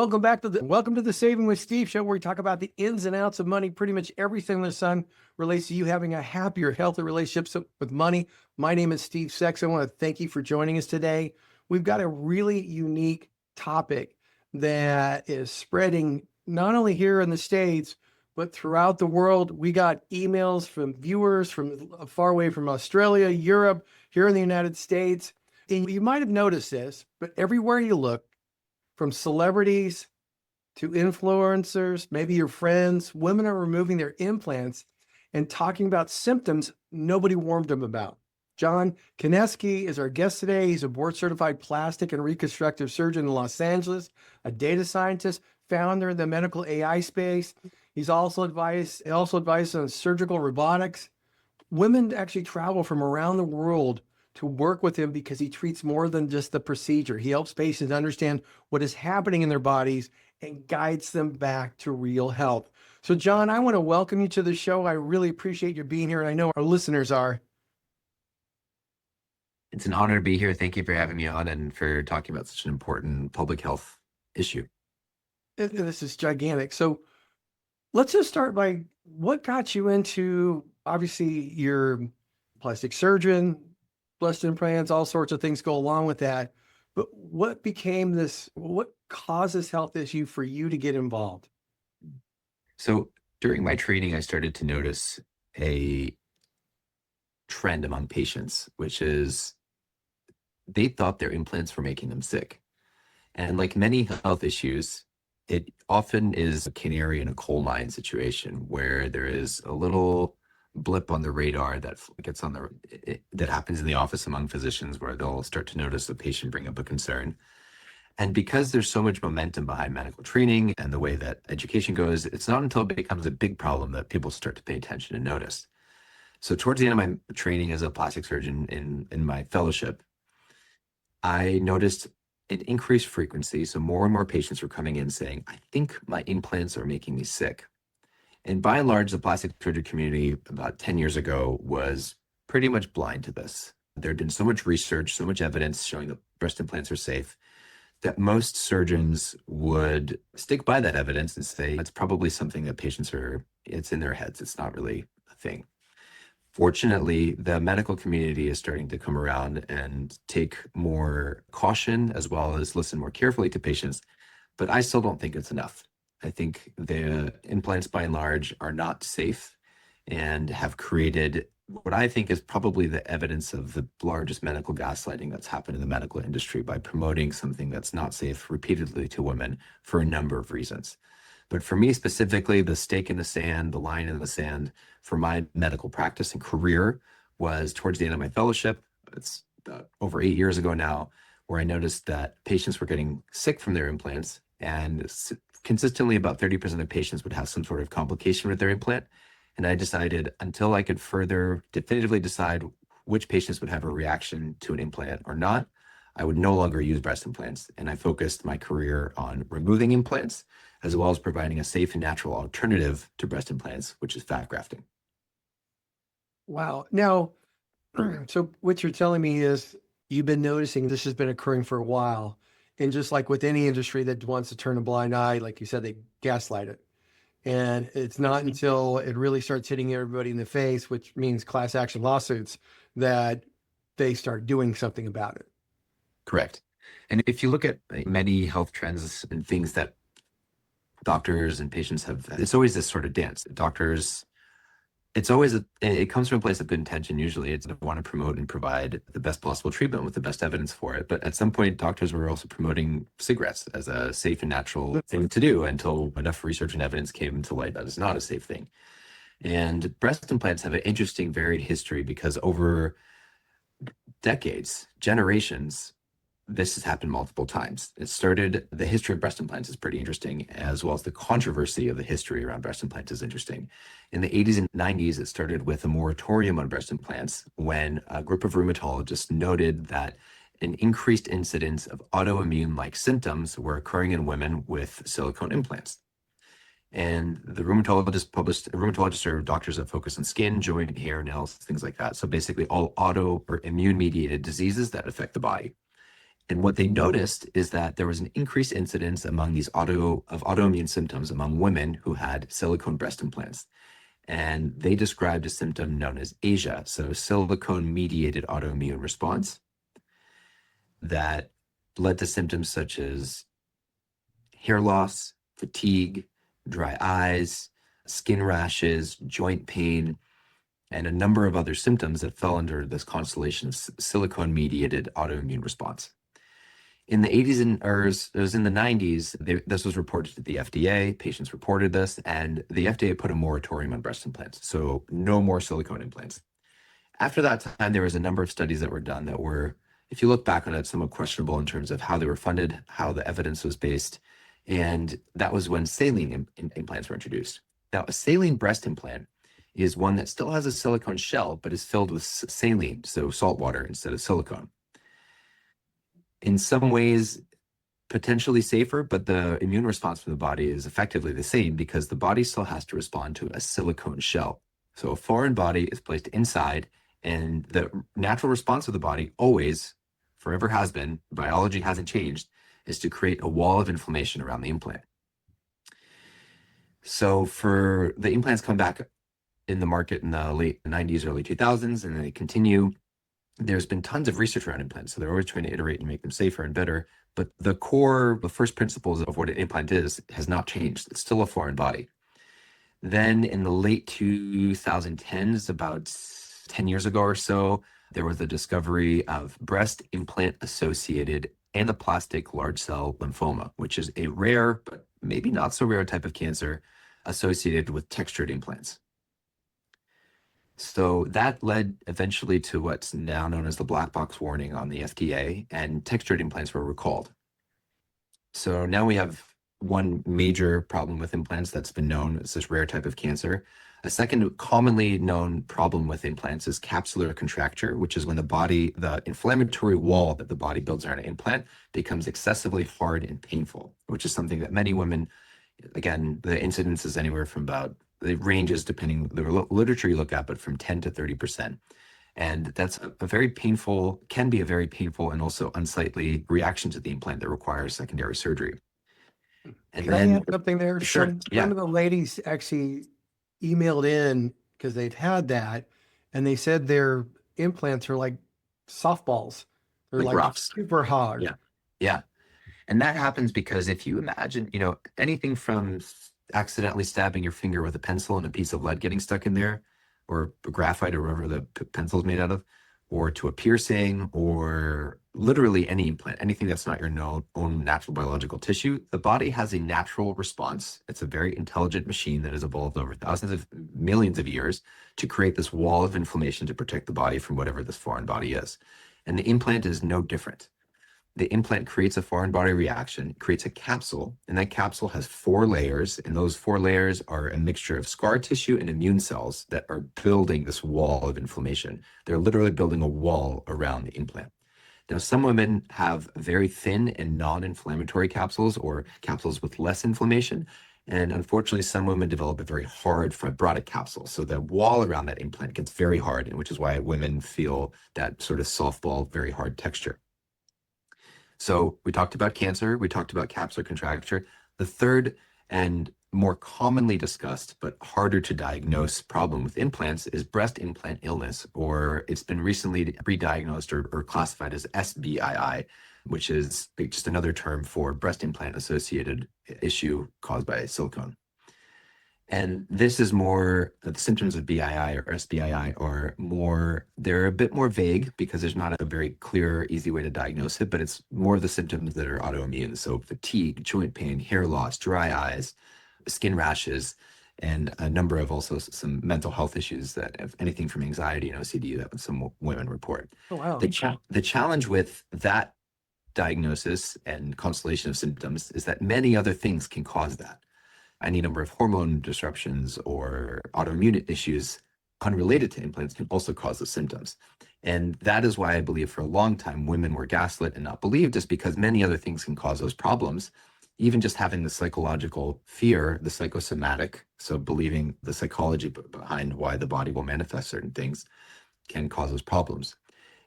Welcome to the Saving with Steve show, where we talk about the ins and outs of money, pretty much everything under the sun relates to you having a happier, healthier relationship with money. My name is Steve Sex. I want to thank you for joining us today. We've got a really unique topic that is spreading not only here in the States, but throughout the world. We got emails from viewers from far away from Australia, Europe, here in the United States. And you might have noticed this, but everywhere you look, from celebrities to influencers, maybe your friends, women are removing their implants and talking about symptoms nobody warned them about. John Kanevsky is our guest today. He's a board-certified plastic and reconstructive surgeon in Los Angeles, a data scientist, founder in the medical AI space. He's also advised on surgical robotics. Women actually travel from around the world to work with him because he treats more than just the procedure. He helps patients understand what is happening in their bodies and guides them back to real health. So John, I want to welcome you to the show. I really appreciate your being here, and I know our listeners are. It's an honor to be here. Thank you for having me on and for talking about such an important public health issue. This is gigantic. So let's just start by what got you into, obviously you're a plastic surgeon, breast implants, all sorts of things go along with that. But what caused this health issue for you to get involved? So during my training, I started to notice a trend among patients, which is they thought their implants were making them sick. And like many health issues, it often is a canary in a coal mine situation where there is a little blip on the radar that that happens in the office among physicians, where they'll start to notice the patient bring up a concern. And because there's so much momentum behind medical training and the way that education goes, it's not until it becomes a big problem that people start to pay attention and notice. So towards the end of my training as a plastic surgeon in my fellowship, I noticed an increased frequency. So more and more patients were coming in saying, I think my implants are making me sick. And by and large, the plastic surgery community about 10 years ago was pretty much blind to this. There had been so much research, so much evidence showing that breast implants are safe, that most surgeons would stick by that evidence and say, it's probably something that it's in their heads. It's not really a thing. Fortunately, the medical community is starting to come around and take more caution as well as listen more carefully to patients. But I still don't think it's enough. I think the implants by and large are not safe and have created what I think is probably the evidence of the largest medical gaslighting that's happened in the medical industry by promoting something that's not safe repeatedly to women for a number of reasons. But for me specifically, the stake in the sand, the line in the sand for my medical practice and career was towards the end of my fellowship. It's over 8 years ago now, where I noticed that patients were getting sick from their implants, and consistently about 30% of patients would have some sort of complication with their implant. And I decided, until I could further definitively decide which patients would have a reaction to an implant or not, I would no longer use breast implants. And I focused my career on removing implants, as well as providing a safe and natural alternative to breast implants, which is fat grafting. Wow. Now, so what you're telling me is you've been noticing this has been occurring for a while. And just like with any industry that wants to turn a blind eye, like you said, they gaslight it. And it's not until it really starts hitting everybody in the face, which means class action lawsuits, that they start doing something about it. Correct. And if you look at many health trends and things that doctors and patients have, it's always this sort of dance. Doctors, it comes from a place of good intention. Usually it's to want to promote and provide the best possible treatment with the best evidence for it. But at some point, doctors were also promoting cigarettes as a safe and natural thing to do until enough research and evidence came to light that it's not a safe thing. And breast implants have an interesting varied history because over decades, generations, this has happened multiple times. The history of breast implants is pretty interesting, as well as the controversy of the history around breast implants is interesting. In the 80s and 90s, it started with a moratorium on breast implants when a group of rheumatologists noted that an increased incidence of autoimmune-like symptoms were occurring in women with silicone implants. And the rheumatologists are doctors that focus on skin, joint, hair, nails, things like that. So basically all auto or immune-mediated diseases that affect the body. And what they noticed is that there was an increased incidence among these autoimmune symptoms among women who had silicone breast implants. And they described a symptom known as ASIA, so silicone-mediated autoimmune response, that led to symptoms such as hair loss, fatigue, dry eyes, skin rashes, joint pain, and a number of other symptoms that fell under this constellation of silicone-mediated autoimmune response. In the 80s or it was in the 90s, this was reported to the FDA. Patients reported this, and the FDA put a moratorium on breast implants. So no more silicone implants. After that time, there was a number of studies that were done that were, if you look back on it, somewhat questionable in terms of how they were funded, how the evidence was based. And that was when saline implants were introduced. Now, a saline breast implant is one that still has a silicone shell, but is filled with saline, so salt water instead of silicone. In some ways, potentially safer, but the immune response from the body is effectively the same because the body still has to respond to a silicone shell. So a foreign body is placed inside, and the natural response of the body always, forever has been, biology hasn't changed, is to create a wall of inflammation around the implant. So for the implants come back in the market in the late 90s, early 2000s, and they continue. There's been tons of research around implants, so they're always trying to iterate and make them safer and better. But the first principles of what an implant is has not changed. It's still a foreign body. Then in the late 2010s, about 10 years ago or so, there was the discovery of breast implant associated anaplastic large cell lymphoma, which is a rare, but maybe not so rare type of cancer associated with textured implants. So that led eventually to what's now known as the black box warning on the FDA, and textured implants were recalled. So now we have one major problem with implants that's been known as this rare type of cancer. A second commonly known problem with implants is capsular contracture, which is when the inflammatory wall that the body builds around an implant becomes excessively hard and painful, which is something that many women, again, the incidence is anywhere from about, it ranges depending the literature you look at, but from 10 to 30%. And that's a very painful, can be a very painful and also unsightly reaction to the implant that requires secondary surgery. And Can I add something there? Sure, yeah. Some of the ladies actually emailed in because they've had that, and they said their implants are like softballs. They're Like like rocks. super hard. Yeah. Yeah. And that happens because if you imagine, anything from accidentally stabbing your finger with a pencil and a piece of lead getting stuck in there, or graphite or whatever the pencil is made out of, or to a piercing, or literally any implant, anything that's not your own natural biological tissue, the body has a natural response. It's a very intelligent machine that has evolved over thousands of millions of years to create this wall of inflammation to protect the body from whatever this foreign body is. And the implant is no different. The implant creates a foreign body reaction, creates a capsule, and that capsule has 4 layers, and those 4 layers are a mixture of scar tissue and immune cells that are building this wall of inflammation. They're literally building a wall around the implant. Now, some women have very thin and non-inflammatory capsules or capsules with less inflammation, and unfortunately, some women develop a very hard fibrotic capsule. So the wall around that implant gets very hard, which is why women feel that sort of softball, very hard texture. So we talked about cancer, we talked about capsular contracture. The third and more commonly discussed, but harder to diagnose problem with implants is breast implant illness, or it's been recently re-diagnosed or classified as SBII, which is just another term for breast implant associated issue caused by silicone. And this is more, the symptoms of BII or SBII are more, they're a bit more vague because there's not a very clear, easy way to diagnose it, but it's more of the symptoms that are autoimmune. So fatigue, joint pain, hair loss, dry eyes, skin rashes, and a number of also some mental health issues that have anything from anxiety and OCD that some women report. Oh, wow. The challenge with that diagnosis and constellation of symptoms is that many other things can cause that. Any number of hormone disruptions or autoimmune issues unrelated to implants can also cause the symptoms. And that is why I believe for a long time women were gaslit and not believed, is because many other things can cause those problems. Even just having the psychological fear, the psychosomatic, so believing the psychology behind why the body will manifest certain things, can cause those problems.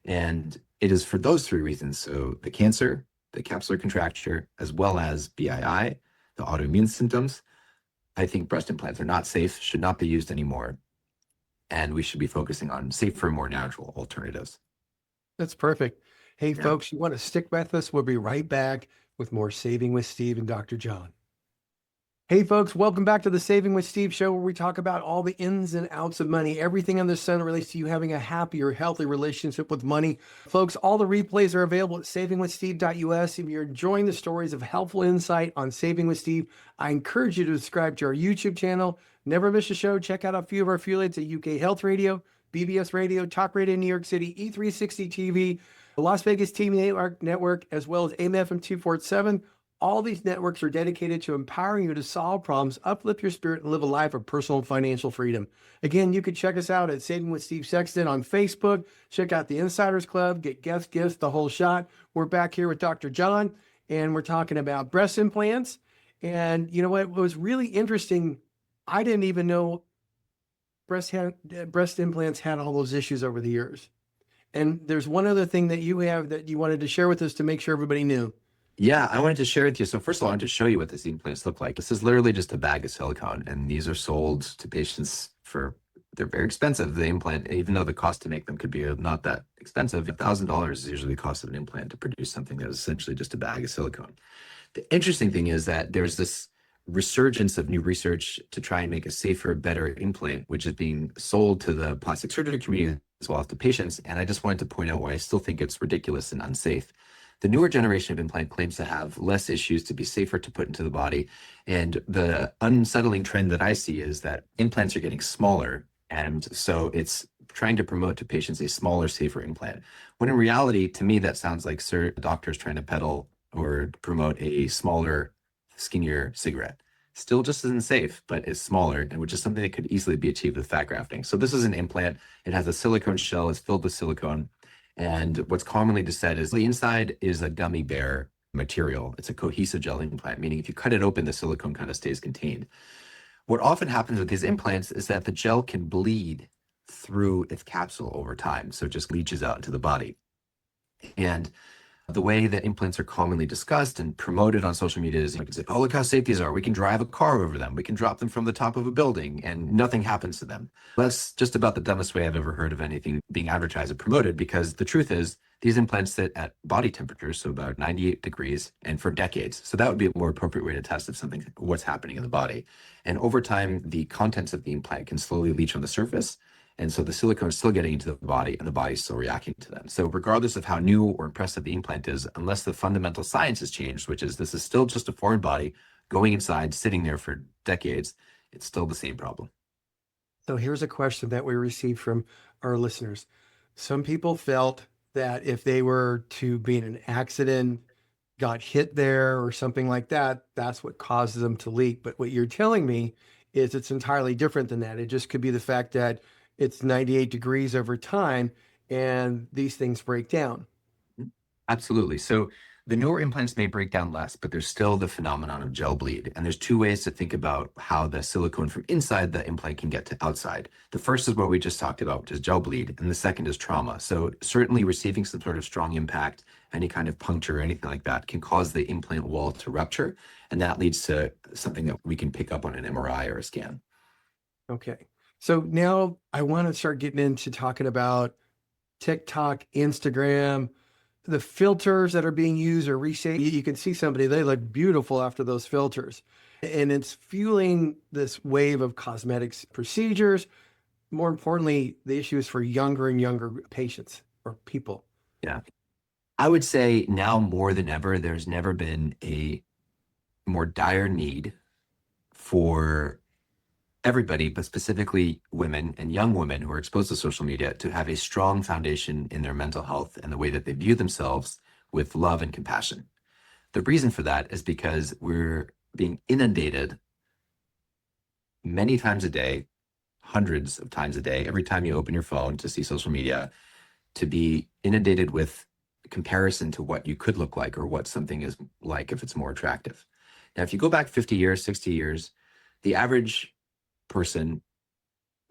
And it is for those three reasons. So the cancer, the capsular contracture, as well as BII, the autoimmune symptoms, I think breast implants are not safe, should not be used anymore. And we should be focusing on safer, more natural alternatives. That's perfect. Hey, Yeah. folks, you want to stick with us? We'll be right back with more Saving with Steve and Dr. John. Hey, folks, welcome back to the Saving with Steve show, where we talk about all the ins and outs of money. Everything under the sun relates to you having a happier, healthy relationship with money. Folks, all the replays are available at savingwithsteve.us. If you're enjoying the stories of helpful insight on Saving with Steve, I encourage you to subscribe to our YouTube channel. Never miss a show. Check out a few of our affiliates at UK Health Radio, BBS Radio, Talk Radio New York City, E360 TV, the Las Vegas TV Network, as well as AMFM 247. All these networks are dedicated to empowering you to solve problems, uplift your spirit, and live a life of personal and financial freedom. Again, you can check us out at Saving with Steve Sexton on Facebook. Check out the Insiders Club, get guest gifts, the whole shot. We're back here with Dr. John, and we're talking about breast implants. And you know what was really interesting? I didn't even know breast implants had all those issues over the years. And there's one other thing that you have that you wanted to share with us to make sure everybody knew. Yeah, I wanted to share with you. So first of all, I wanted to show you what these implants look like. This is literally just a bag of silicone, and these are sold to patients they're very expensive. The implant, even though the cost to make them could be not that expensive, $1,000 is usually the cost of an implant to produce something that is essentially just a bag of silicone. The interesting thing is that there's this resurgence of new research to try and make a safer, better implant, which is being sold to the plastic surgery community as well as to patients. And I just wanted to point out why I still think it's ridiculous and unsafe. The newer generation of implant claims to have less issues, to be safer to put into the body. And the unsettling trend that I see is that implants are getting smaller. And so it's trying to promote to patients a smaller, safer implant. When in reality, to me, that sounds like doctors trying to peddle or promote a smaller, skinnier cigarette. Still just as unsafe, but it's smaller, and which is something that could easily be achieved with fat grafting. So this is an implant. It has a silicone shell. It's filled with silicone. And what's commonly just said is the inside is a gummy bear material. It's a cohesive gel implant, meaning if you cut it open, the silicone kind of stays contained. What often happens with these implants is that the gel can bleed through its capsule over time. So it just leaches out into the body. And the way that implants are commonly discussed and promoted on social media is, you can say, oh, look how safe these are. We can drive a car over them. We can drop them from the top of a building and nothing happens to them. That's just about the dumbest way I've ever heard of anything being advertised and promoted, because the truth is these implants sit at body temperature, so about 98 degrees, and for decades. So that would be a more appropriate way to test what's happening in the body. And over time, the contents of the implant can slowly leach on the surface. And so the silicone is still getting into the body and the body is still reacting to them. So regardless of how new or impressive the implant is, unless the fundamental science has changed, which is this is still just a foreign body going inside, sitting there for decades, it's still the same problem. So here's a question that we received from our listeners. Some people felt that if they were to be in an accident, got hit there or something like that, that's what causes them to leak. But what you're telling me is it's entirely different than that. It just could be the fact that it's 98 degrees over time and these things break down. Absolutely. So the newer implants may break down less, but there's still the phenomenon of gel bleed. And there's two ways to think about how the silicone from inside the implant can get to outside. The first is what we just talked about, which is gel bleed. And the second is trauma. So certainly receiving some sort of strong impact, any kind of puncture or anything like that can cause the implant wall to rupture. And that leads to something that we can pick up on an MRI or a scan. Okay. So now I want to start getting into talking about TikTok, Instagram, the filters that are being used or reshaped. You can see somebody, they look beautiful after those filters. And it's fueling this wave of cosmetics procedures. More importantly, the issue is for younger and younger patients or people. Yeah. I would say now more than ever, there's never been a more dire need for everybody, but specifically women and young women who are exposed to social media, to have a strong foundation in their mental health and the way that they view themselves with love and compassion. The reason for that is because we're being inundated many times a day, hundreds of times a day, every time you open your phone to see social media, to be inundated with comparison to what you could look like or what something is like if it's more attractive. Now, if you go back 50 years, 60 years, the average person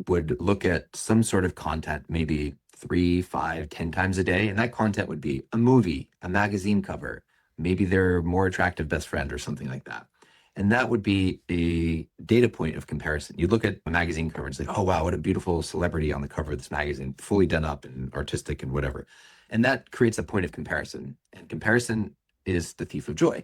would look at some sort of content maybe 3, 5, 10 times a day. And that content would be a movie, a magazine cover, maybe their more attractive best friend or something like that. And that would be a data point of comparison. You look at a magazine cover and say, oh, wow, what a beautiful celebrity on the cover of this magazine, fully done up and artistic and whatever. And that creates a point of comparison. And comparison is the thief of joy.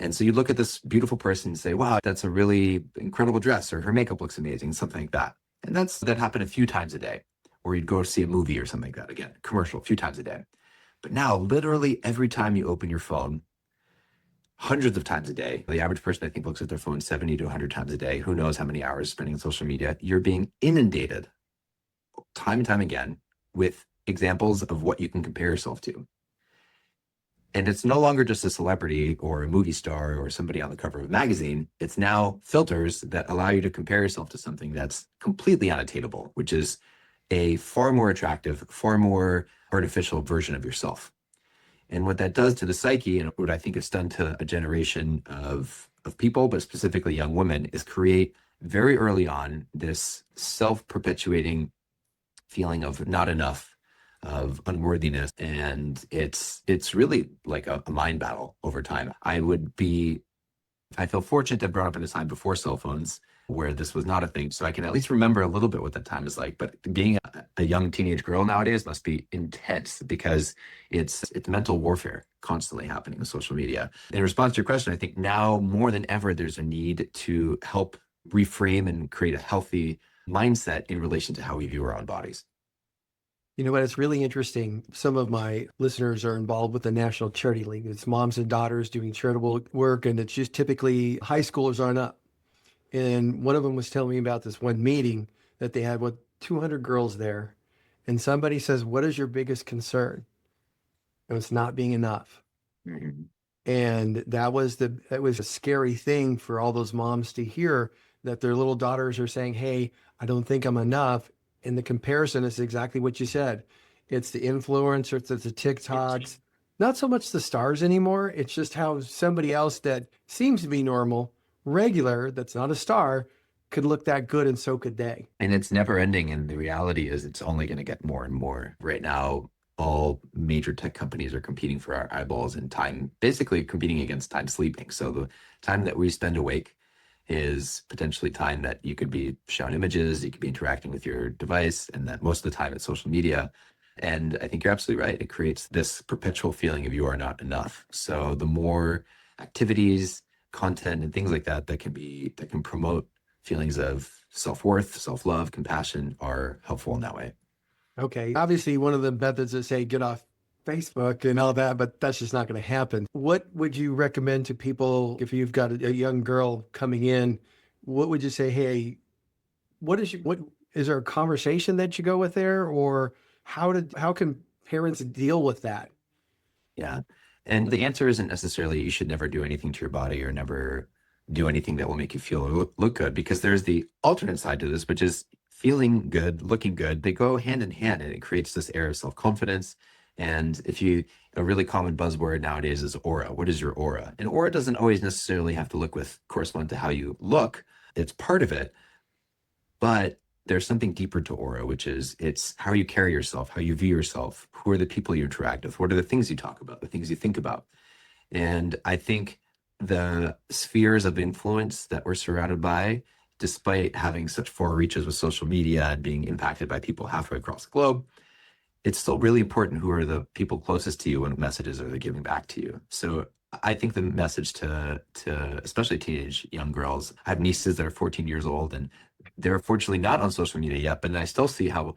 And so you look at this beautiful person and say, wow, that's a really incredible dress, or her makeup looks amazing, something like that. And that happened a few times a day. Or you'd go see a movie or something like that. Again, commercial, a few times a day. But now, literally every time you open your phone, hundreds of times a day, the average person, I think, looks at their phone 70 to 100 times a day. Who knows how many hours spending on social media? You're being inundated time and time again with examples of what you can compare yourself to. And it's no longer just a celebrity or a movie star or somebody on the cover of a magazine. It's now filters that allow you to compare yourself to something that's completely unattainable, which is a far more attractive, far more artificial version of yourself. And what that does to the psyche, and what I think it's done to a generation of people, but specifically young women, is create very early on this self-perpetuating feeling of not enough, of unworthiness. And it's really like a mind battle over time. I feel fortunate to have grown up in a time before cell phones where this was not a thing. So I can at least remember a little bit what that time is like. But being a young teenage girl nowadays must be intense, because it's mental warfare constantly happening with social media. In response to your question, I think now more than ever, there's a need to help reframe and create a healthy mindset in relation to how we view our own bodies. You know what? It's really interesting. Some of my listeners are involved with the National Charity League. It's moms and daughters doing charitable work, and it's just typically high schoolers on up. And one of them was telling me about this one meeting that they had with 200 girls there. And somebody says, what is your biggest concern? And it's not being enough. Mhm. And that was a scary thing for all those moms to hear, that their little daughters are saying, hey, I don't think I'm enough. And the comparison is exactly what you said. It's the influencers, it's the TikToks, not so much the stars anymore. It's just how somebody else that seems to be normal, regular, that's not a star, could look that good, and so could they. And it's never ending. And the reality is it's only going to get more and more. Right now, all major tech companies are competing for our eyeballs and time, basically competing against time sleeping. So the time that we spend awake is potentially time that you could be shown images, you could be interacting with your device, and that most of the time it's social media. And I think you're absolutely right. It creates this perpetual feeling of you are not enough. So the more activities, content, and things like that that can promote feelings of self-worth, self-love, compassion are helpful in that way. Okay. Obviously, one of the methods is say get off Facebook and all that, but that's just not going to happen. What would you recommend to people if you've got a young girl coming in? What would you say? Hey, what is there a conversation that you go with there, or how can parents deal with that? Yeah. And the answer isn't necessarily you should never do anything to your body or never do anything that will make you feel or look good, because there's the alternate side to this, which is feeling good, looking good. They go hand in hand, and it creates this air of self-confidence. And a really common buzzword nowadays is aura. What is your aura? And aura doesn't always necessarily have to correspond to how you look. It's part of it, but there's something deeper to aura, which is it's how you carry yourself, how you view yourself, who are the people you interact with, what are the things you talk about, the things you think about. And I think the spheres of influence that we're surrounded by, despite having such far reaches with social media and being impacted by people halfway across the globe, it's still really important who are the people closest to you and what messages are they giving back to you. So I think the message to especially teenage young girls, I have nieces that are 14 years old, and they're fortunately not on social media yet, but I still see how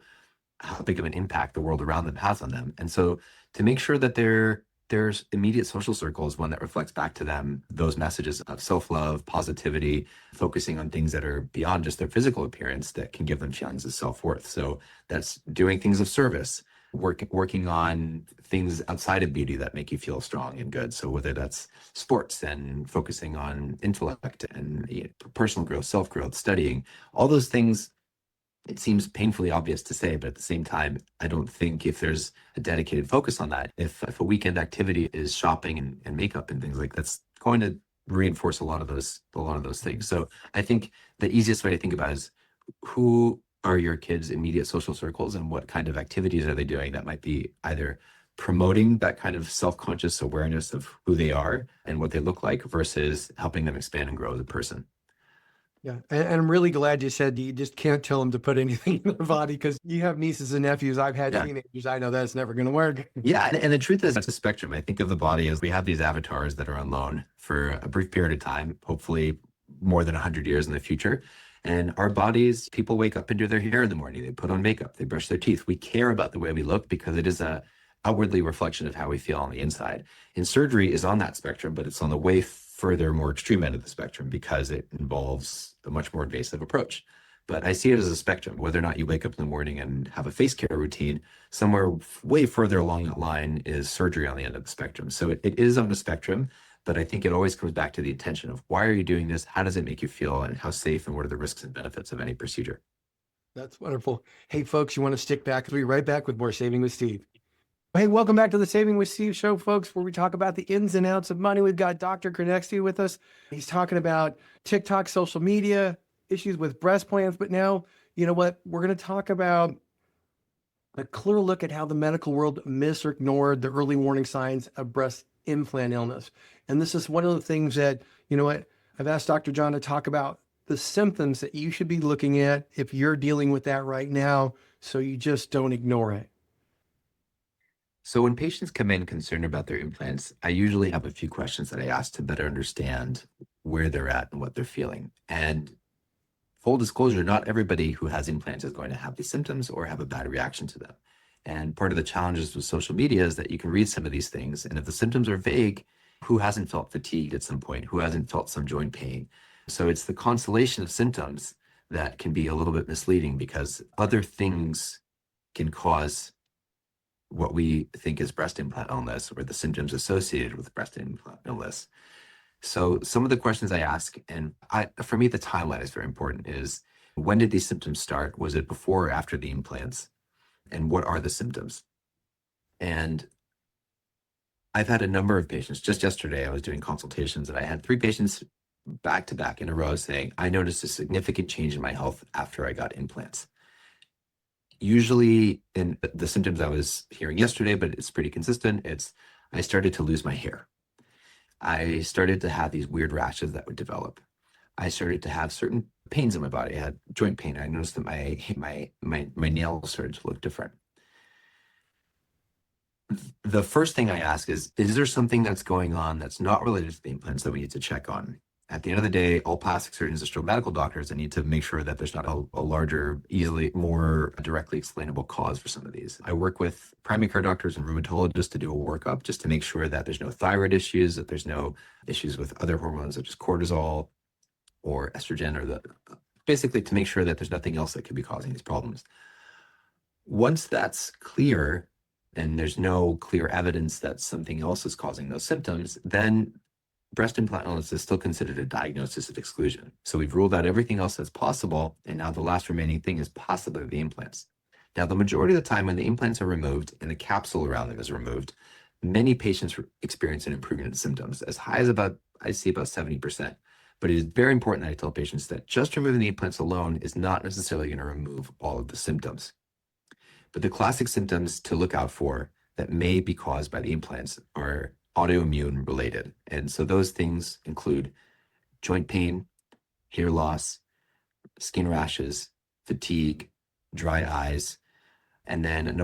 big of an impact the world around them has on them. And so to make sure that their immediate social circle is one that reflects back to them those messages of self-love, positivity, focusing on things that are beyond just their physical appearance that can give them feelings of self-worth. So that's doing things of service, working on things outside of beauty that make you feel strong and good. So whether that's sports and focusing on intellect and personal growth, self-growth, studying, all those things, it seems painfully obvious to say, but at the same time, I don't think if there's a dedicated focus on that, if a weekend activity is shopping and makeup and things like that's going to reinforce a lot of those things. So I think the easiest way to think about it is who are your kids' immediate social circles and what kind of activities are they doing that might be either promoting that kind of self-conscious awareness of who they are and what they look like versus helping them expand and grow as a person. Yeah. And I'm really glad you said you just can't tell them to put anything in their body, because you have nieces and nephews. I've had Yeah. teenagers. I know that's never going to work. Yeah, and the truth is, it's a spectrum. I think of the body as we have these avatars that are on loan for a brief period of time, hopefully more than 100 years in the future. And our bodies, people wake up and do their hair in the morning. They put on makeup. They brush their teeth. We care about the way we look because it is a outwardly reflection of how we feel on the inside. And surgery is on that spectrum, but it's on the way further, more extreme end of the spectrum because it involves a much more invasive approach. But I see it as a spectrum. Whether or not you wake up in the morning and have a face care routine, somewhere way further along that line is surgery on the end of the spectrum. So it is on the spectrum, but I think it always comes back to the intention of why are you doing this? How does it make you feel? And how safe and what are the risks and benefits of any procedure? That's wonderful. Hey, folks, you want to stick back? We'll be right back with more Saving with Steve. Hey, welcome back to the Saving with Steve show, folks, where we talk about the ins and outs of money. We've got Dr. Kanevsky with us. He's talking about TikTok, social media, issues with breast plans. But now, you know what? We're going to talk about a clear look at how the medical world missed or ignored the early warning signs of breast implant illness. And this is one of the things that, you know what, I've asked Dr. John to talk about the symptoms that you should be looking at if you're dealing with that right now, so you just don't ignore it. So when patients come in concerned about their implants, I usually have a few questions that I ask to better understand where they're at and what they're feeling. And full disclosure, not everybody who has implants is going to have these symptoms or have a bad reaction to them. And part of the challenges with social media is that you can read some of these things, and if the symptoms are vague, who hasn't felt fatigued at some point? Who hasn't felt some joint pain? So it's the constellation of symptoms that can be a little bit misleading because other things can cause what we think is breast implant illness or the symptoms associated with breast implant illness. So some of the questions I ask, and for me, the timeline is very important, is when did these symptoms start? Was it before or after the implants? And what are the symptoms? And I've had a number of patients. Just yesterday, I was doing consultations and I had 3 patients back to back in a row saying, I noticed a significant change in my health after I got implants. Usually in the symptoms I was hearing yesterday, but it's pretty consistent. I started to lose my hair. I started to have these weird rashes that would develop. I started to have certain pains in my body. I had joint pain. I noticed that my nails started to look different. The first thing I ask is there something that's going on that's not related to the implants that we need to check on? At the end of the day, all plastic surgeons are still medical doctors and need to make sure that there's not a larger, easily, more directly explainable cause for some of these. I work with primary care doctors and rheumatologists to do a workup just to make sure that there's no thyroid issues, that there's no issues with other hormones such as cortisol or estrogen, or basically to make sure that there's nothing else that could be causing these problems. Once that's clear and there's no clear evidence that something else is causing those symptoms, then breast implant illness is still considered a diagnosis of exclusion. So we've ruled out everything else that's possible, and now the last remaining thing is possibly the implants. Now, the majority of the time when the implants are removed and the capsule around them is removed, many patients experience an improvement in symptoms, as high as I see about 70%. But it is very important that I tell patients that just removing the implants alone is not necessarily going to remove all of the symptoms. But the classic symptoms to look out for that may be caused by the implants are autoimmune related. And so those things include joint pain, hair loss, skin rashes, fatigue, dry eyes, and then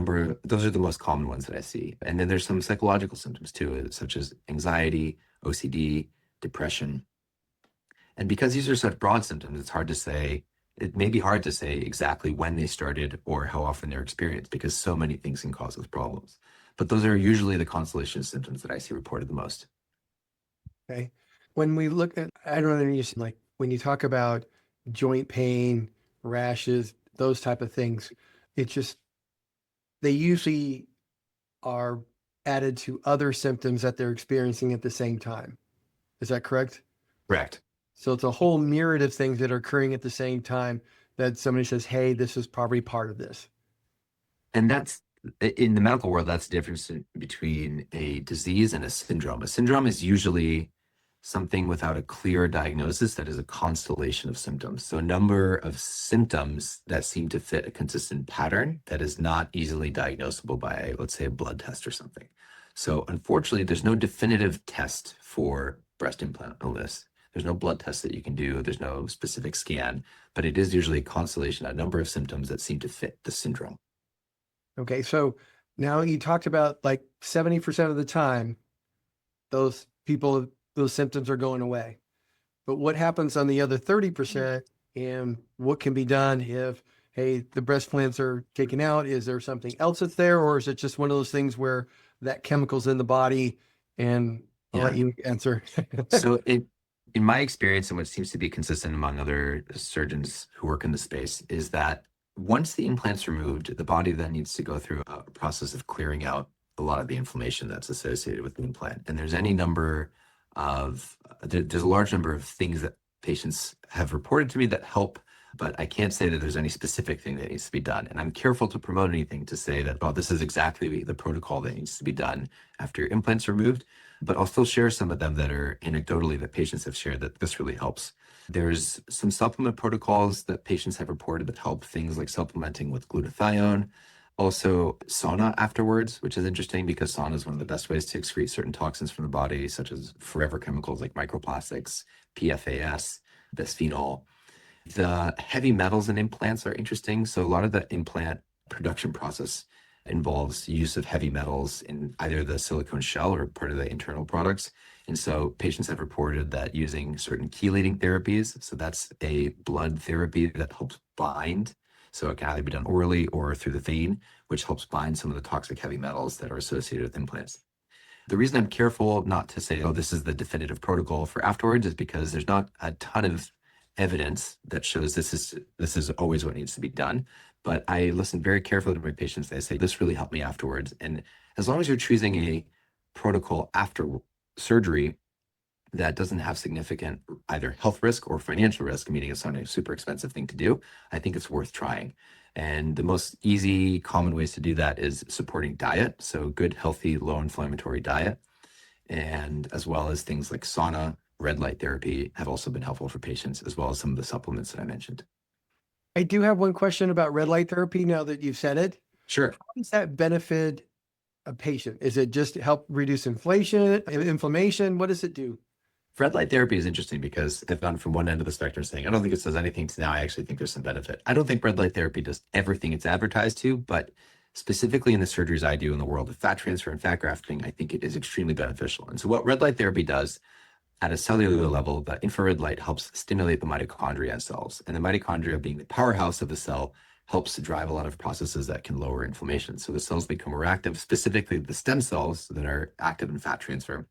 those are the most common ones that I see. And then there's some psychological symptoms too, such as anxiety, OCD, depression. And because these are such broad symptoms, it may be hard to say exactly when they started or how often they're experienced because so many things can cause those problems. But those are usually the constellation of symptoms that I see reported the most. Okay. When we look at, I don't know, like when you talk about joint pain, rashes, those type of things, it's just, they usually are added to other symptoms that they're experiencing at the same time. Is that correct? Correct. So it's a whole myriad of things that are occurring at the same time that somebody says, hey, this is probably part of this. And that's, in the medical world, that's the difference between a disease and a syndrome. A syndrome is usually something without a clear diagnosis that is a constellation of symptoms. So a number of symptoms that seem to fit a consistent pattern that is not easily diagnosable by, let's say, a blood test or something. So unfortunately, there's no definitive test for breast implant illness. There's no blood test that you can do. There's no specific scan, but it is usually a constellation, a number of symptoms that seem to fit the syndrome. Okay. So now you talked about like 70% of the time, those people, those symptoms are going away. But what happens on the other 30%, and what can be done if, hey, the breast implants are taken out? Is there something else that's there, or is it just one of those things where that chemical's in the body? And I'll let you answer. So in my experience, and what seems to be consistent among other surgeons who work in the space, is that once the implant's removed, the body then needs to go through a process of clearing out a lot of the inflammation that's associated with the implant. And there's a large number of things that patients have reported to me that help, but I can't say that there's any specific thing that needs to be done. And I'm careful to promote anything to say that, well, this is exactly the protocol that needs to be done after your implant's removed, but I'll still share some of them that are anecdotally that patients have shared that this really helps. There's some supplement protocols that patients have reported that help, things like supplementing with glutathione. Also, sauna afterwards, which is interesting because sauna is one of the best ways to excrete certain toxins from the body, such as forever chemicals like microplastics, PFAS, bisphenol. The heavy metals in implants are interesting. So a lot of the implant production process involves use of heavy metals in either the silicone shell or part of the internal products. And so patients have reported that using certain chelating therapies, so that's a blood therapy that helps bind. So it can either be done orally or through the vein, which helps bind some of the toxic heavy metals that are associated with implants. The reason I'm careful not to say, oh, this is the definitive protocol for afterwards is because there's not a ton of evidence that shows this is always what needs to be done. But I listen very carefully to my patients. They say, this really helped me afterwards. And as long as you're choosing a protocol after surgery that doesn't have significant either health risk or financial risk, meaning it's not a super expensive thing to do, I think it's worth trying. And the most easy, common ways to do that is supporting diet. So good, healthy, low inflammatory diet. And as well as things like sauna, red light therapy have also been helpful for patients, as well as some of the supplements that I mentioned. I do have one question about red light therapy now that you've said it. Sure. How does that benefit a patient? Is it just to help reduce inflammation? What does it do? Red light therapy is interesting because they've gone from one end of the spectrum saying, I don't think it does anything, to now I actually think there's some benefit. I don't think red light therapy does everything it's advertised to, but specifically in the surgeries I do in the world of fat transfer and fat grafting, I think it is extremely beneficial. And so what red light therapy does at a cellular level, the infrared light helps stimulate the mitochondria cells. And the mitochondria, being the powerhouse of the cell, helps to drive a lot of processes that can lower inflammation. So the cells become more active, specifically the stem cells that are active in fat transfer,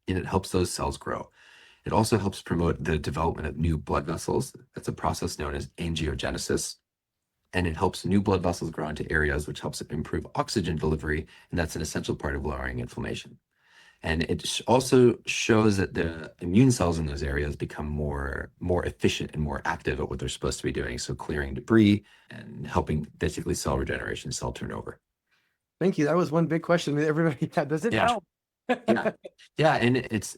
and it helps those cells grow. It also helps promote the development of new blood vessels. That's a process known as angiogenesis. And it helps new blood vessels grow into areas, which helps improve oxygen delivery. And that's an essential part of lowering inflammation. And it also shows that the immune cells in those areas become more efficient and more active at what they're supposed to be doing. So clearing debris and helping basically cell regeneration, cell turnover. Thank you. That was one big question that everybody had. Does it help? Yeah, and it's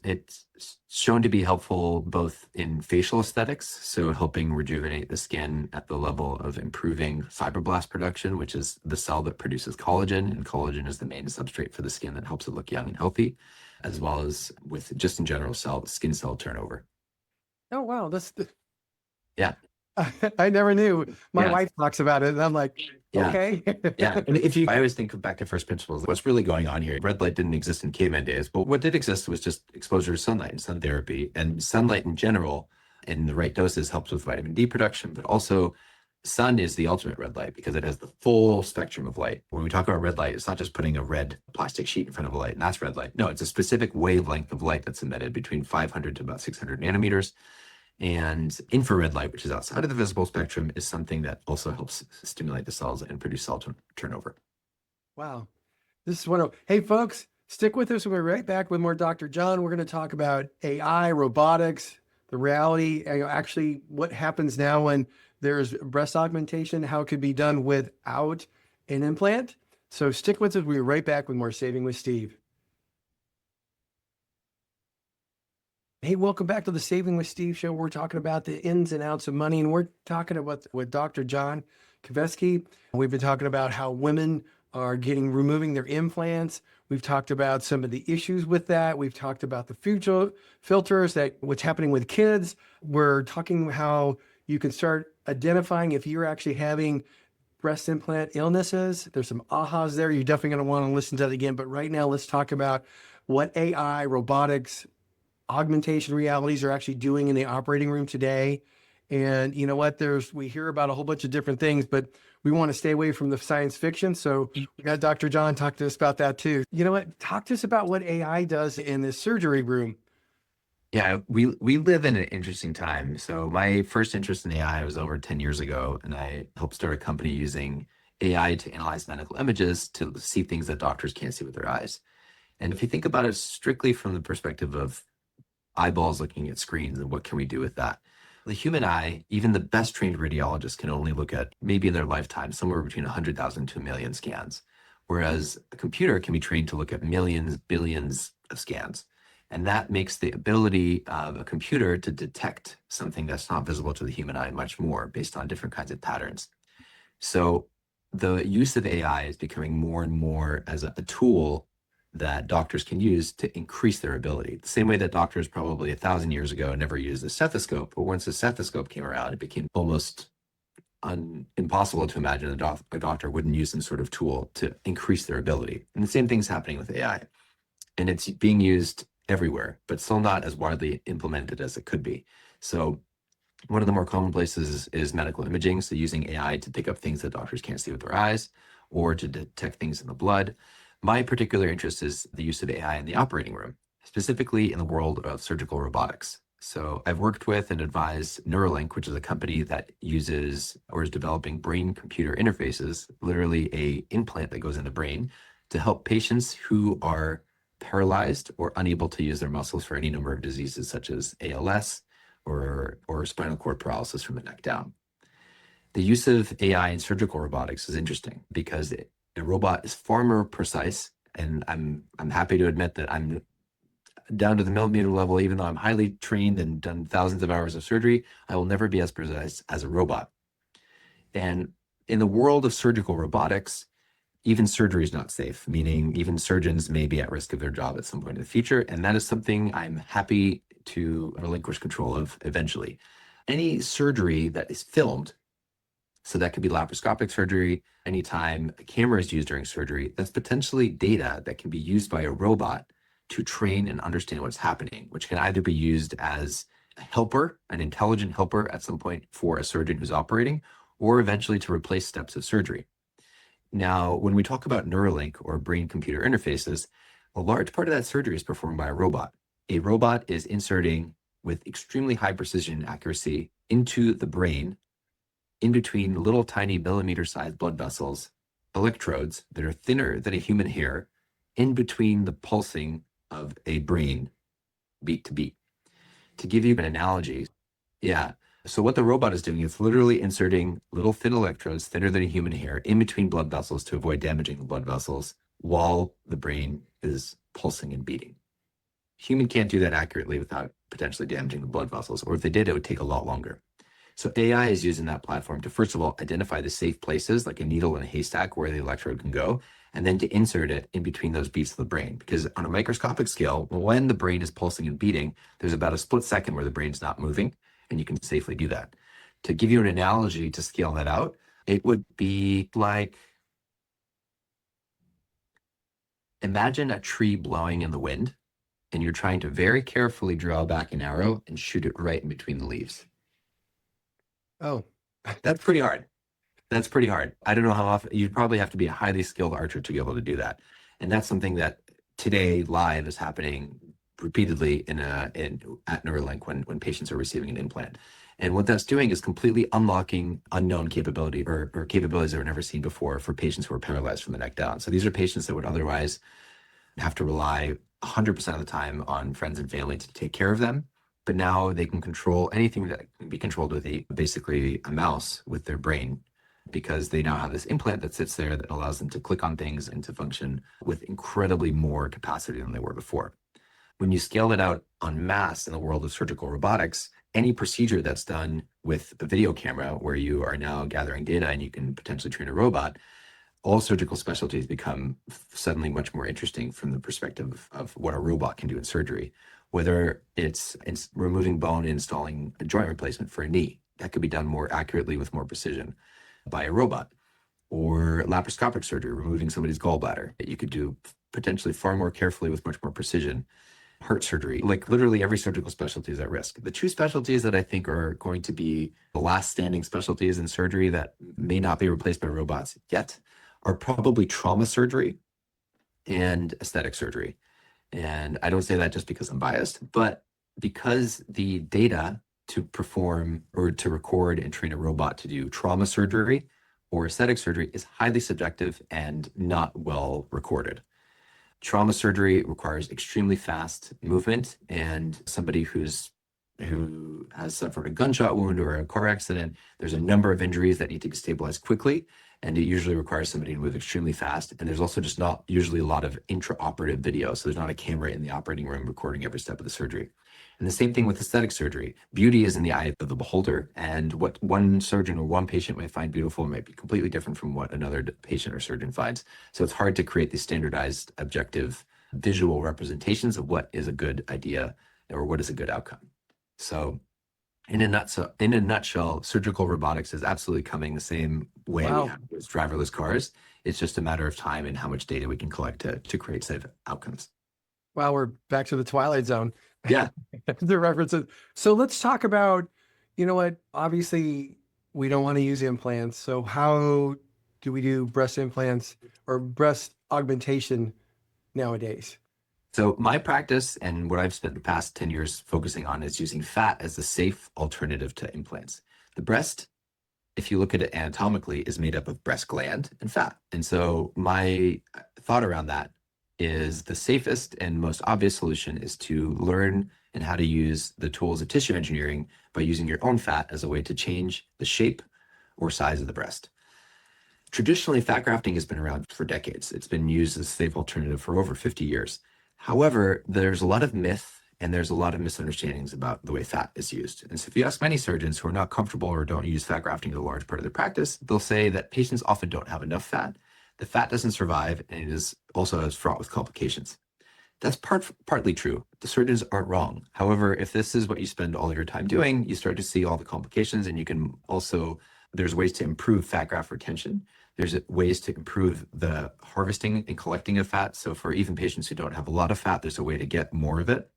shown to be helpful both in facial aesthetics, so helping rejuvenate the skin at the level of improving fibroblast production, which is the cell that produces collagen, and collagen is the main substrate for the skin that helps it look young and healthy, as well as with just in general skin cell turnover. Oh, wow. Yeah. I never knew. My Yeah. wife talks about it, and I'm like, Yeah. okay. Yeah. And I always think back to first principles, what's really going on here? Red light didn't exist in caveman days, but what did exist was just exposure to sunlight and sun therapy. And sunlight in general, in the right doses, helps with vitamin D production, but also sun is the ultimate red light because it has the full spectrum of light. When we talk about red light, it's not just putting a red plastic sheet in front of a light and that's red light. No, it's a specific wavelength of light that's emitted between 500 to about 600 nanometers. And infrared light, which is outside of the visible spectrum, is something that also helps stimulate the cells and produce cell turnover. Wow. This is wonderful. Hey, folks, stick with us. We're right back with more Dr. John. We're going to talk about AI, robotics, the reality, actually what happens now when there's breast augmentation, how it could be done without an implant. So stick with us. We're right back with more Saving with Steve. Hey, welcome back to the Saving with Steve show. We're talking about the ins and outs of money, and we're talking about with Dr. John Kanevsky. We've been talking about how women are removing their implants. We've talked about some of the issues with that. We've talked about the future filters, that what's happening with kids. We're talking how you can start identifying if you're actually having breast implant illnesses. There's some ahas there. You're definitely going to want to listen to that again. But right now, let's talk about what AI, robotics, augmentation realities are actually doing in the operating room today. And you know what? We hear about a whole bunch of different things, but we want to stay away from the science fiction. So we got Dr. John talk to us about that too. You know what? Talk to us about what AI does in the surgery room. Yeah, we live in an interesting time. So my first interest in AI was over 10 years ago, and I helped start a company using AI to analyze medical images to see things that doctors can't see with their eyes. And if you think about it strictly from the perspective of eyeballs looking at screens and what can we do with that? The human eye, even the best trained radiologist can only look at, maybe in their lifetime, somewhere between 100,000 to a million scans. Whereas a computer can be trained to look at millions, billions of scans. And that makes the ability of a computer to detect something that's not visible to the human eye much more based on different kinds of patterns. So the use of AI is becoming more and more as a tool that doctors can use to increase their ability. The same way that doctors probably 1,000 years ago never used a stethoscope, but once the stethoscope came around, it became almost impossible to imagine a doctor wouldn't use some sort of tool to increase their ability. And the same thing's happening with AI. And it's being used everywhere, but still not as widely implemented as it could be. So one of the more common places is medical imaging. So using AI to pick up things that doctors can't see with their eyes or to detect things in the blood. My particular interest is the use of AI in the operating room, specifically in the world of surgical robotics. So I've worked with and advised Neuralink, which is a company that uses or is developing brain-computer interfaces, literally a implant that goes in the brain to help patients who are paralyzed or unable to use their muscles for any number of diseases such as ALS or spinal cord paralysis from the neck down. The use of AI in surgical robotics is interesting because a robot is far more precise, and I'm happy to admit that I'm down to the millimeter level. Even though I'm highly trained and done thousands of hours of surgery, I will never be as precise as a robot. And in the world of surgical robotics, even surgery is not safe, meaning even surgeons may be at risk of their job at some point in the future. And that is something I'm happy to relinquish control of eventually. Any surgery that is filmed, so that could be laparoscopic surgery, anytime a camera is used during surgery, that's potentially data that can be used by a robot to train and understand what's happening, which can either be used as a helper, an intelligent helper at some point for a surgeon who's operating, or eventually to replace steps of surgery. Now, when we talk about Neuralink or brain-computer interfaces, a large part of that surgery is performed by a robot. A robot is inserting with extremely high precision and accuracy into the brain, in between little tiny millimeter-sized blood vessels, electrodes that are thinner than a human hair, in between the pulsing of a brain, beat to beat. To give you an analogy, yeah. So what the robot is doing is literally inserting little thin electrodes, thinner than a human hair, in between blood vessels to avoid damaging the blood vessels while the brain is pulsing and beating. Human can't do that accurately without potentially damaging the blood vessels, or if they did, it would take a lot longer. So AI is using that platform to, first of all, identify the safe places, like a needle in a haystack where the electrode can go, and then to insert it in between those beats of the brain. Because on a microscopic scale, when the brain is pulsing and beating, there's about a split second where the brain's not moving, and you can safely do that. To give you an analogy to scale that out, it would be like, imagine a tree blowing in the wind, and you're trying to very carefully draw back an arrow and shoot it right in between the leaves. Oh, That's pretty hard. That's pretty hard. I don't know how often. You'd probably have to be a highly skilled archer to be able to do that. And that's something that today live is happening repeatedly at Neuralink when patients are receiving an implant. And what that's doing is completely unlocking unknown capability or capabilities that were never seen before for patients who are paralyzed from the neck down. So these are patients that would otherwise have to rely 100% of the time on friends and family to take care of them. But now they can control anything that can be controlled with basically a mouse with their brain, because they now have this implant that sits there that allows them to click on things and to function with incredibly more capacity than they were before. When you scale it out en masse in the world of surgical robotics, any procedure that's done with a video camera where you are now gathering data and you can potentially train a robot, all surgical specialties become suddenly much more interesting from the perspective of what a robot can do in surgery. Whether it's removing bone and installing a joint replacement for a knee, that could be done more accurately with more precision by a robot. Or laparoscopic surgery, removing somebody's gallbladder, that you could do potentially far more carefully with much more precision. Heart surgery, like literally every surgical specialty is at risk. The two specialties that I think are going to be the last standing specialties in surgery that may not be replaced by robots yet are probably trauma surgery and aesthetic surgery. And I don't say that just because I'm biased, but because the data to perform or to record and train a robot to do trauma surgery or aesthetic surgery is highly subjective and not well recorded. Trauma surgery requires extremely fast movement, and somebody who has suffered a gunshot wound or a car accident, there's a number of injuries that need to be stabilized quickly, and it usually requires somebody to move extremely fast. And there's also just not usually a lot of intraoperative video, so there's not a camera in the operating room recording every step of the surgery. And the same thing with aesthetic surgery. Beauty is in the eye of the beholder, and what one surgeon or one patient might find beautiful might be completely different from what another patient or surgeon finds. So it's hard to create these standardized, objective, visual representations of what is a good idea or what is a good outcome. So in a nutshell, surgical robotics is absolutely coming the same way we have with driverless cars. It's just a matter of time and how much data we can collect to create safe outcomes. Wow, we're back to the Twilight Zone. Yeah. The references. So let's talk about, you know what, obviously we don't want to use implants. So how do we do breast implants or breast augmentation nowadays? So my practice and what I've spent the past 10 years focusing on is using fat as a safe alternative to implants. The breast, if you look at it anatomically, is made up of breast gland and fat. And so my thought around that is the safest and most obvious solution is to learn and how to use the tools of tissue engineering by using your own fat as a way to change the shape or size of the breast. Traditionally, fat grafting has been around for decades. It's been used as a safe alternative for over 50 years. However, there's a lot of myth and there's a lot of misunderstandings about the way fat is used. And so if you ask many surgeons who are not comfortable or don't use fat grafting as a large part of their practice, they'll say that patients often don't have enough fat. The fat doesn't survive, and it is also fraught with complications. That's partly true. The surgeons aren't wrong. However, if this is what you spend all your time doing, you start to see all the complications, and you can also, there's ways to improve fat graft retention. There's ways to improve the harvesting and collecting of fat. So for even patients who don't have a lot of fat, there's a way to get more of it.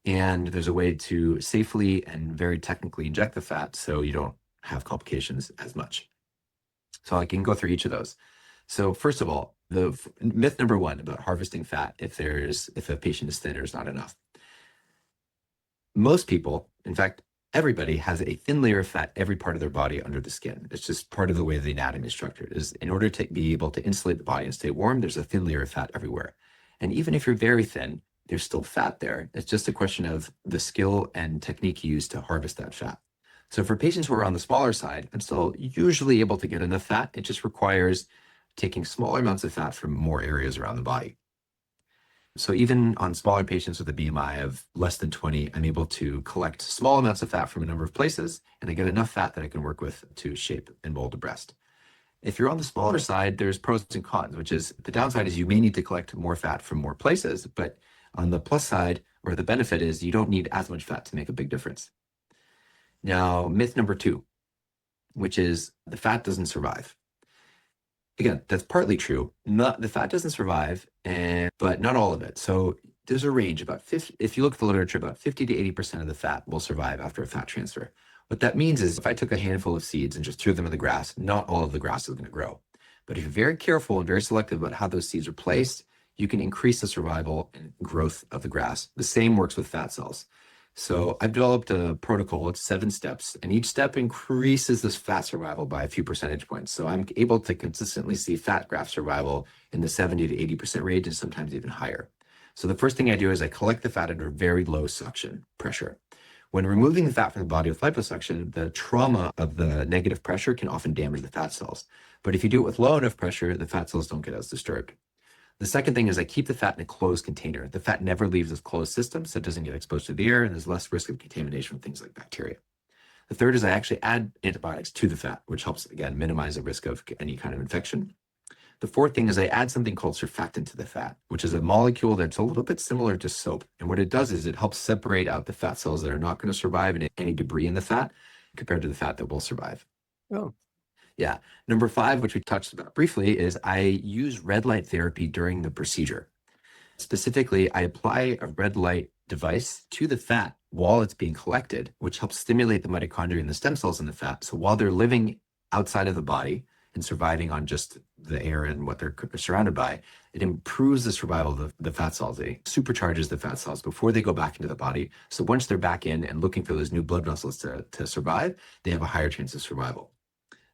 And there's a way to safely and very technically inject the fat so you don't have complications as much. So I can go through each of those. So first of all, the myth number one about harvesting fat if a patient is thin or is not enough. Most people, in fact, everybody has a thin layer of fat every part of their body under the skin. It's just part of the way the anatomy is structured. Is in order to be able to insulate the body and stay warm, there's a thin layer of fat everywhere. And even if you're very thin, there's still fat there. It's just a question of the skill and technique used to harvest that fat. So for patients who are on the smaller side, I'm still usually able to get enough fat. It just requires taking smaller amounts of fat from more areas around the body. So even on smaller patients with a BMI of less than 20, I'm able to collect small amounts of fat from a number of places, and I get enough fat that I can work with to shape and mold a breast. If you're on the smaller side, there's pros and cons, which is the downside is you may need to collect more fat from more places, but on the plus side, or the benefit is you don't need as much fat to make a big difference. Now, myth number two, which is the fat doesn't survive. Again, that's partly true. The fat doesn't survive, but not all of it. So there's a range if you look at the literature, about 50 to 80% of the fat will survive after a fat transfer. What that means is if I took a handful of seeds and just threw them in the grass, not all of the grass is going to grow. But if you're very careful and very selective about how those seeds are placed, you can increase the survival and growth of the grass. The same works with fat cells. So I've developed a protocol. It's 7 steps, and each step increases this fat survival by a few percentage points. So I'm able to consistently see fat graft survival in the 70 to 80% range, and sometimes even higher. So the first thing I do is I collect the fat under very low suction pressure. When removing the fat from the body with liposuction, the trauma of the negative pressure can often damage the fat cells. But if you do it with low enough pressure, the fat cells don't get as disturbed. The second thing is I keep the fat in a closed container. The fat never leaves this closed system, so it doesn't get exposed to the air, and there's less risk of contamination from things like bacteria. The third is I actually add antibiotics to the fat, which helps, again, minimize the risk of any kind of infection. The fourth thing is I add something called surfactant to the fat, which is a molecule that's a little bit similar to soap. And what it does is it helps separate out the fat cells that are not going to survive and any debris in the fat compared to the fat that will survive. Oh, Yeah. Number five, which we touched about briefly, is I use red light therapy during the procedure. Specifically, I apply a red light device to the fat while it's being collected, which helps stimulate the mitochondria and the stem cells in the fat. So while they're living outside of the body and surviving on just the air and what they're surrounded by, it improves the survival of the fat cells. It supercharges the fat cells before they go back into the body. So once they're back in and looking for those new blood vessels to survive, they have a higher chance of survival.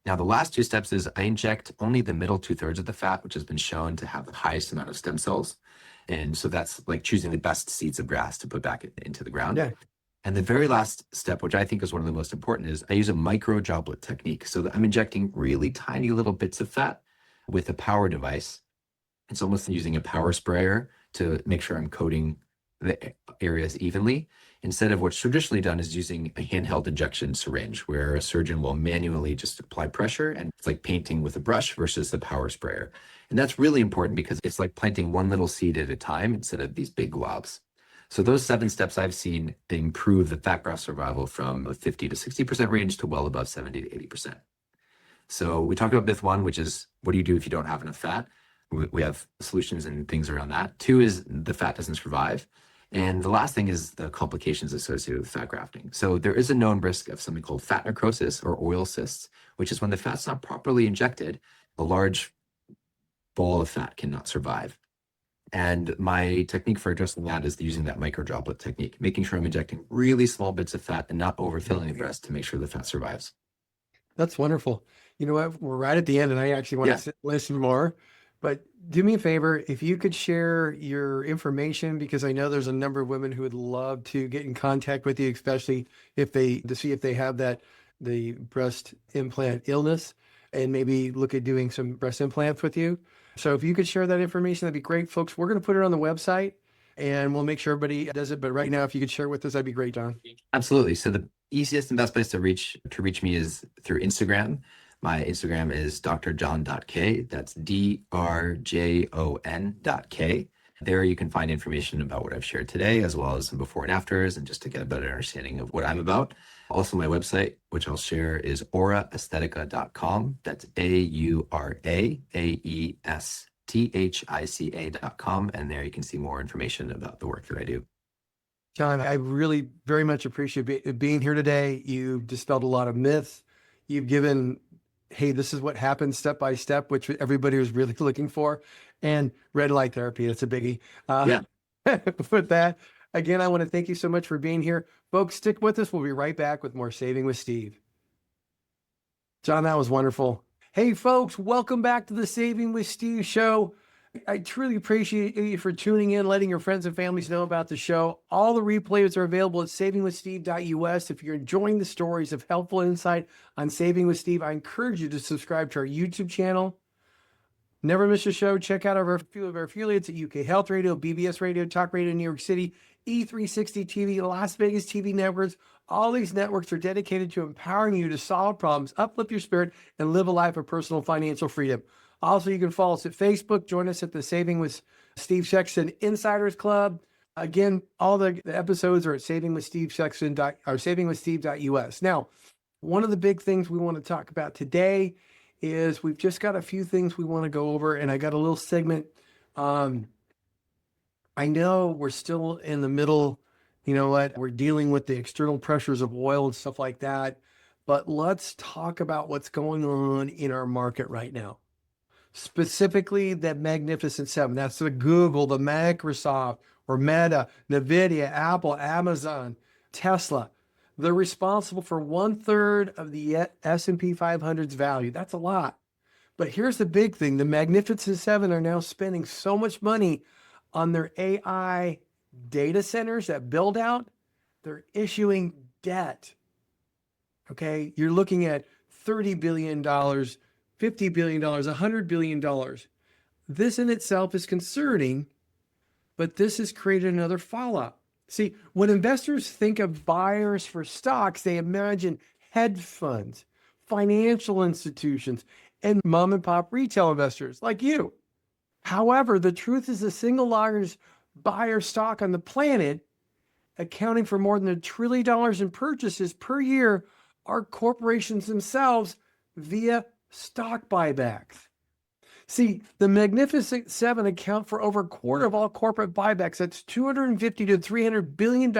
Now, the last two steps is I inject only the middle 2/3 of the fat, which has been shown to have the highest amount of stem cells. And so that's like choosing the best seeds of grass to put back into the ground. yeah. And the very last step, which I think is one of the most important, is I use a micro droplet technique. So that I'm injecting really tiny little bits of fat with a power device. It's almost using a power sprayer to make sure I'm coating the areas evenly, instead of what's traditionally done is using a handheld injection syringe, where a surgeon will manually just apply pressure, and it's like painting with a brush versus the power sprayer. And that's really important because it's like planting one little seed at a time instead of these big globs. So those 7 steps I've seen improve the fat graft survival from a 50 to 60% range to well above 70 to 80%. So we talked about myth 1, which is what do you do if you don't have enough fat? We have solutions and things around that. 2 is the fat doesn't survive. And the last thing is the complications associated with fat grafting. So there is a known risk of something called fat necrosis or oil cysts, which is when the fat's not properly injected, a large ball of fat cannot survive. And my technique for addressing that is using that micro droplet technique, making sure I'm injecting really small bits of fat and not overfilling the breast to make sure the fat survives. That's wonderful. You know what? We're right at the end, and I actually want to listen more. But do me a favor, if you could share your information, because I know there's a number of women who would love to get in contact with you, especially to see if they have the breast implant illness, and maybe look at doing some breast implants with you. So if you could share that information, that'd be great, folks. We're going to put it on the website, and we'll make sure everybody does it. But right now, if you could share with us, that'd be great, John. Absolutely. So the easiest and best place to reach me is through Instagram. My Instagram is drjon.k. That's drjon.k. There you can find information about what I've shared today, as well as some before and afters, and just to get a better understanding of what I'm about. Also, my website, which I'll share, is auraesthetica.com. That's auraesthetica.com. And there you can see more information about the work that I do. John, I really very much appreciate being here today. You've dispelled a lot of myths. You've given, hey, this is what happens step by step, which everybody was really looking for. And red light therapy, that's a biggie. With that, again, I want to thank you so much for being here. Folks, stick with us. We'll be right back with more Saving with Steve. John, that was wonderful. Hey, folks, welcome back to the Saving with Steve show. I truly appreciate you for tuning in, letting your friends and families know about the show. All the replays are available at savingwithsteve.us. If you're enjoying the stories of helpful insight on Saving with Steve, I encourage you to subscribe to our YouTube channel. Never miss a show. Check out a few of our affiliates at UK Health Radio, BBS Radio, Talk Radio New York City, E360 TV, Las Vegas TV networks. All these networks are dedicated to empowering you to solve problems, uplift your spirit, and live a life of personal financial freedom. Also, you can follow us at Facebook. Join us at the Saving with Steve Sexton Insiders Club. Again, all the episodes are at savingwithsteve.us. Now, one of the big things we want to talk about today is we've just got a few things we want to go over, and I got a little segment. I know we're still in the middle, you know what, we're dealing with the external pressures of oil and stuff like that, but let's talk about what's going on in our market right now. Specifically, the Magnificent Seven. That's the Google, the Microsoft, or Meta, NVIDIA, Apple, Amazon, Tesla. They're responsible for 1/3 of the S&P 500's value. That's a lot. But here's the big thing. The Magnificent Seven are now spending so much money on their AI data centers that build out. They're issuing debt. Okay, you're looking at $30 billion, $50 billion, $100 billion. This in itself is concerning, but this has created another fallout. See, when investors think of buyers for stocks, they imagine hedge funds, financial institutions, and mom and pop retail investors like you. However, the truth is the single largest buyer stock on the planet, accounting for more than $1 trillion in purchases per year, are corporations themselves via stock buybacks. See, the Magnificent Seven account for over a quarter of all corporate buybacks. That's $250 to $300 billion,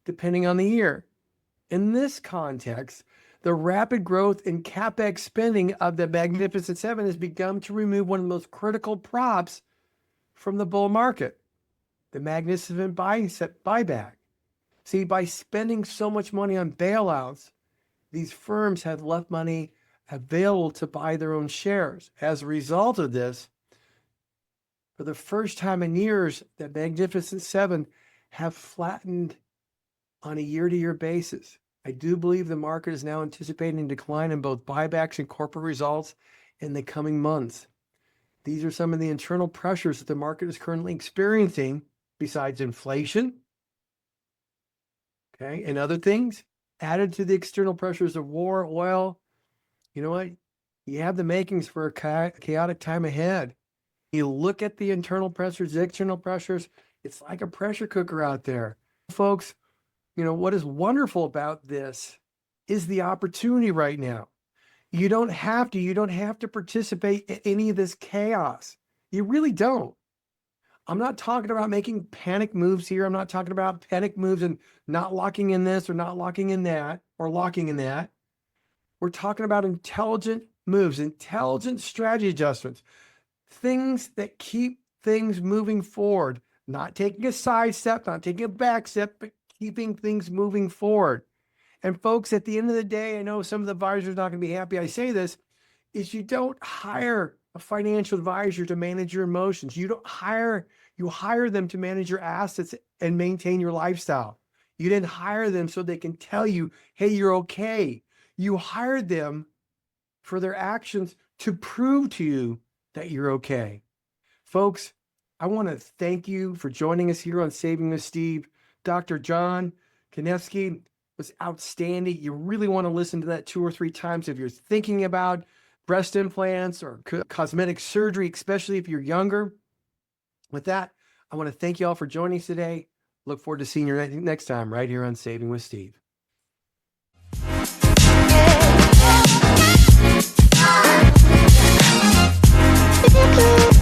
depending on the year. In this context, the rapid growth in CapEx spending of the Magnificent Seven has begun to remove one of the most critical props from the bull market, the Magnificent buyback. See, by spending so much money on bailouts, these firms have left money available to buy their own shares. As a result of this, for the first time in years, the Magnificent Seven have flattened on a year-to-year basis. I do believe the market is now anticipating a decline in both buybacks and corporate results in the coming months. These are some of the internal pressures that the market is currently experiencing, besides inflation, okay, and other things, added to the external pressures of war, oil. You know what? You have the makings for a chaotic time ahead. You look at the internal pressures, the external pressures, it's like a pressure cooker out there. Folks, you know, what is wonderful about this is the opportunity right now. You don't have to participate in any of this chaos. You really don't. I'm not talking about making panic moves here. I'm not talking about panic moves and not locking in this or not locking in that or locking in that. We're talking about intelligent moves, intelligent strategy adjustments, things that keep things moving forward, not taking a side step, not taking a back step, but keeping things moving forward. And folks, at the end of the day, I know some of the advisors are not going to be happy I say this, is you don't hire a financial advisor to manage your emotions. You hire them to manage your assets and maintain your lifestyle. You didn't hire them so they can tell you, hey, you're okay. You hired them for their actions to prove to you that you're okay. Folks, I want to thank you for joining us here on Saving with Steve. Dr. John Kanevsky was outstanding. You really want to listen to that 2 or 3 times if you're thinking about breast implants or cosmetic surgery, especially if you're younger. With that, I want to thank you all for joining us today. Look forward to seeing you next time right here on Saving with Steve. Thank you.